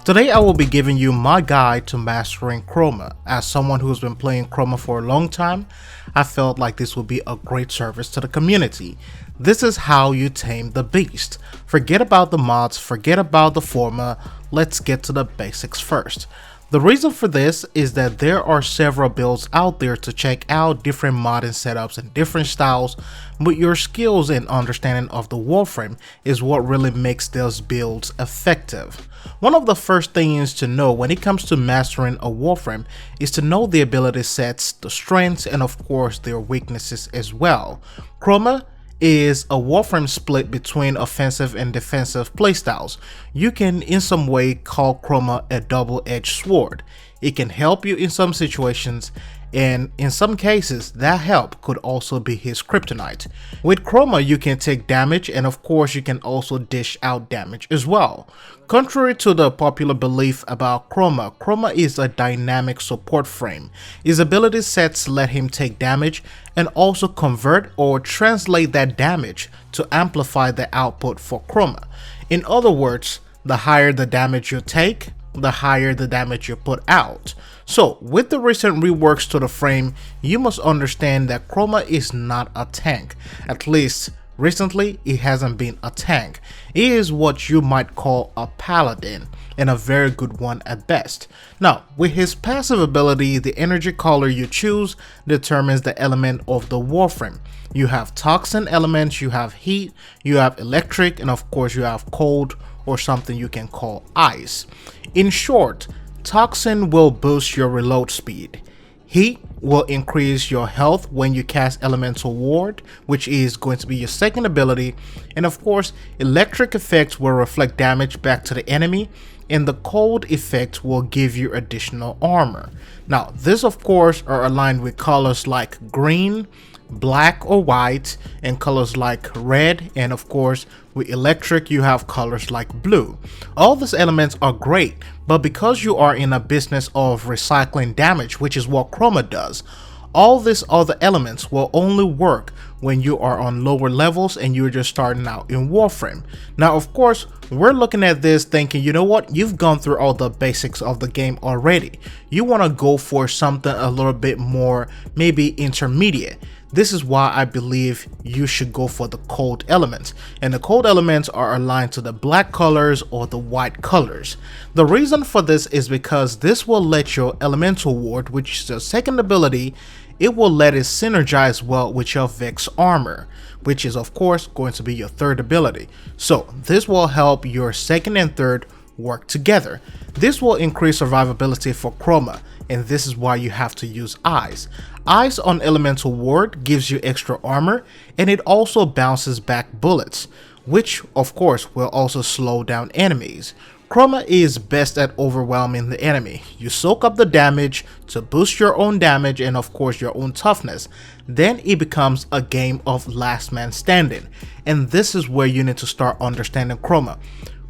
Today I will be giving you my guide to mastering Chroma. As someone who's been playing Chroma for a long time, I felt like this would be a great service to the community. This is how you tame the beast. Forget about the mods, forget about the forma, let's get to the basics first. The reason for this is that there are several builds out there to check out different modding setups and different styles, but your skills and understanding of the warframe is what really makes those builds effective. One of the first things to know when it comes to mastering a warframe is to know the ability sets, the strengths, and of course their weaknesses as well. Chroma is a warframe split between offensive and defensive playstyles. You can in some way call Chroma a double-edged sword. It can help you in some situations, and in some cases that help could also be his kryptonite. With Chroma you can take damage, and of course you can also dish out damage as well. Contrary to the popular belief about Chroma, Chroma is a dynamic support frame. His ability sets let him take damage and also convert or translate that damage to amplify the output for Chroma. In other words, the higher the damage you take, the higher the damage you put out. So with the recent reworks to the frame, you must understand that Chroma is not a tank. At least recently it hasn't been a tank. It is what you might call a paladin, and a very good one at best. Now with his passive ability, the energy color you choose determines the element of the warframe. You have toxin elements, you have heat, you have electric, and of course you have cold, or something you can call ice. In short, toxin will boost your reload speed. Heat will increase your health when you cast elemental ward, which is going to be your second ability, and of course electric effects will reflect damage back to the enemy, and the cold effect will give you additional armor. Now this of course are aligned with colors like green, black or white, and colors like red, and of course with electric you have colors like blue. All these elements are great, but because you are in a business of recycling damage, which is what Chroma does, all these other elements will only work when you are on lower levels and you're just starting out in Warframe. Now of course we're looking at this thinking, you know what, you've gone through all the basics of the game already. You want to go for something a little bit more maybe intermediate. This is why I believe you should go for the cold elements, and the cold elements are aligned to the black colors or the white colors. The reason for this is because this will let your elemental ward, which is your second ability, it will let it synergize well with your Vex Armor, which is of course going to be your third ability. So this will help your second and third work together. This will increase survivability for Chroma, and this is why you have to use Eyes. Eyes on Elemental Ward gives you extra armor, and it also bounces back bullets, which of course will also slow down enemies. Chroma is best at overwhelming the enemy. You soak up the damage to boost your own damage and of course your own toughness. Then it becomes a game of last man standing, and this is where you need to start understanding Chroma.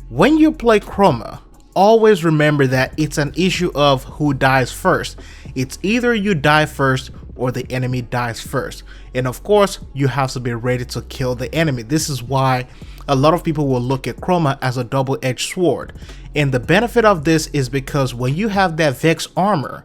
When you play Chroma, always remember that it's an issue of who dies first. It's either you die first or the enemy dies first, and of course you have to be ready to kill the enemy. This is why a lot of people will look at Chroma as a double-edged sword, and the benefit of this is because when you have that Vex Armor,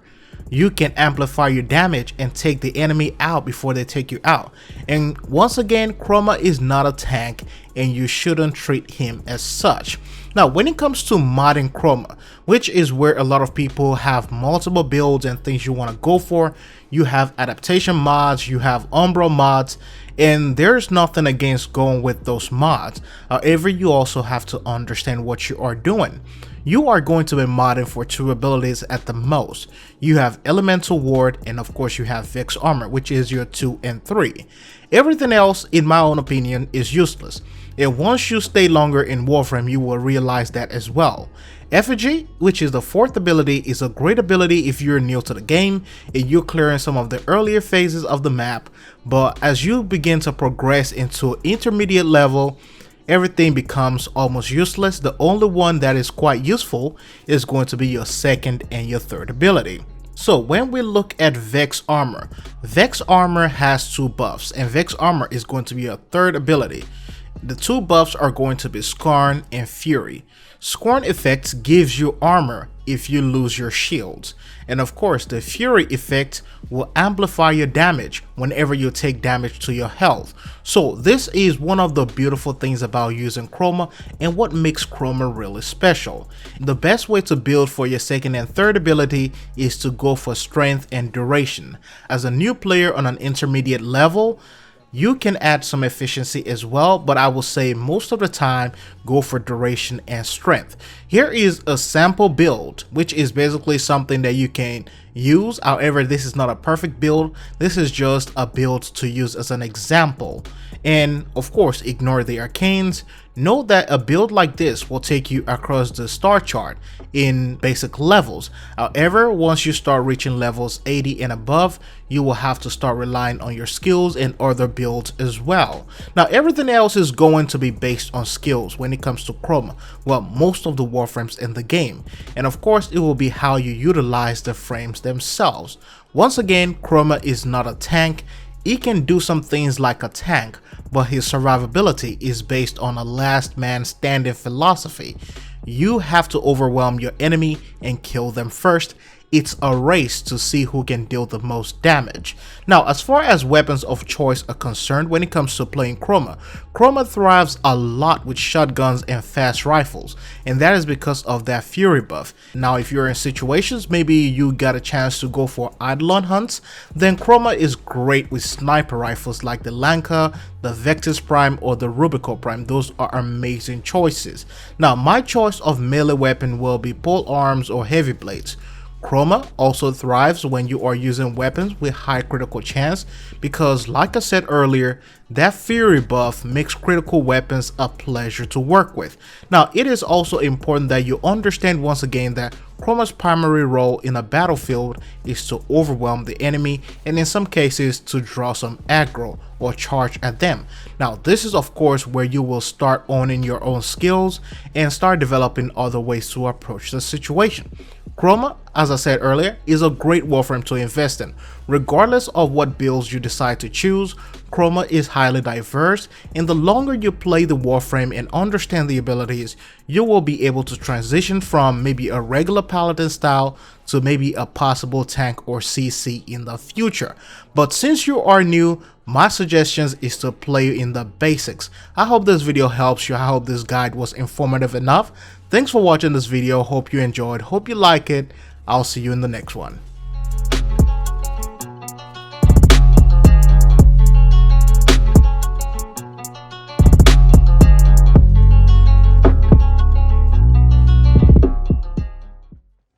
you can amplify your damage and take the enemy out before they take you out. And once again, Chroma is not a tank, and you shouldn't treat him as such. Now when it comes to modding Chroma, which is where a lot of people have multiple builds and things you want to go for, you have adaptation mods, you have Umbra mods, and there's nothing against going with those mods. However, you also have to understand what you are doing. You are going to be modding for two abilities at the most. You have Elemental Ward, and of course you have Vex Armor, which is your 2 and 3. Everything else, in my own opinion, is useless. And once you stay longer in Warframe, you will realize that as well. Effigy, which is the fourth ability, is a great ability if you're new to the game and you're clearing some of the earlier phases of the map, but as you begin to progress into intermediate level, everything becomes almost useless. The only one that is quite useful is going to be your second and your third ability. So when we look at Vex Armor has two buffs, and Vex Armor is going to be a third ability. The two buffs are going to be Scorn and Fury. Scorn effect gives you armor if you lose your shields, and of course the Fury effect will amplify your damage whenever you take damage to your health. So this is one of the beautiful things about using Chroma and what makes Chroma really special. The best way to build for your second and third ability is to go for strength and duration. As a new player on an intermediate level, you can add some efficiency as well, but I will say most of the time go for duration and strength. Here is a sample build, which is basically something that you can use. However, this is not a perfect build. This is just a build to use as an example. And of course, ignore the arcanes. Know that a build like this will take you across the star chart in basic levels. However, once you start reaching levels 80 and above, you will have to start relying on your skills and other builds as well. Now, everything else is going to be based on skills when it comes to Chroma. Well, most of the warframes in the game. And of course, it will be how you utilize the frames themselves. Once again, Chroma is not a tank. He can do some things like a tank, but his survivability is based on a last man standing philosophy. You have to overwhelm your enemy and kill them first. It's a race to see who can deal the most damage. Now, as far as weapons of choice are concerned when it comes to playing Chroma, Chroma thrives a lot with shotguns and fast rifles, and that is because of that Fury buff. Now, if you're in situations, maybe you got a chance to go for Eidolon hunts, then Chroma is great with sniper rifles like the Lanka, the Vectis Prime, or the Rubico Prime. Those are amazing choices. Now, my choice of melee weapon will be pole arms or heavy blades. Chroma also thrives when you are using weapons with high critical chance because, like I said earlier, that Fury buff makes critical weapons a pleasure to work with. Now, it is also important that you understand once again that Chroma's primary role in a battlefield is to overwhelm the enemy and in some cases to draw some aggro or charge at them. Now, this is of course where you will start owning your own skills and start developing other ways to approach the situation. Chroma, as I said earlier, is a great warframe to invest in. Regardless of what builds you decide to choose, Chroma is highly diverse, and the longer you play the warframe and understand the abilities, you will be able to transition from maybe a regular paladin style to maybe a possible tank or CC in the future. But since you are new, my suggestions is to play in the basics. I hope this video helps you. I hope this guide was informative enough. Thanks for watching this video. Hope you enjoyed. Hope you like it. I'll see you in the next one.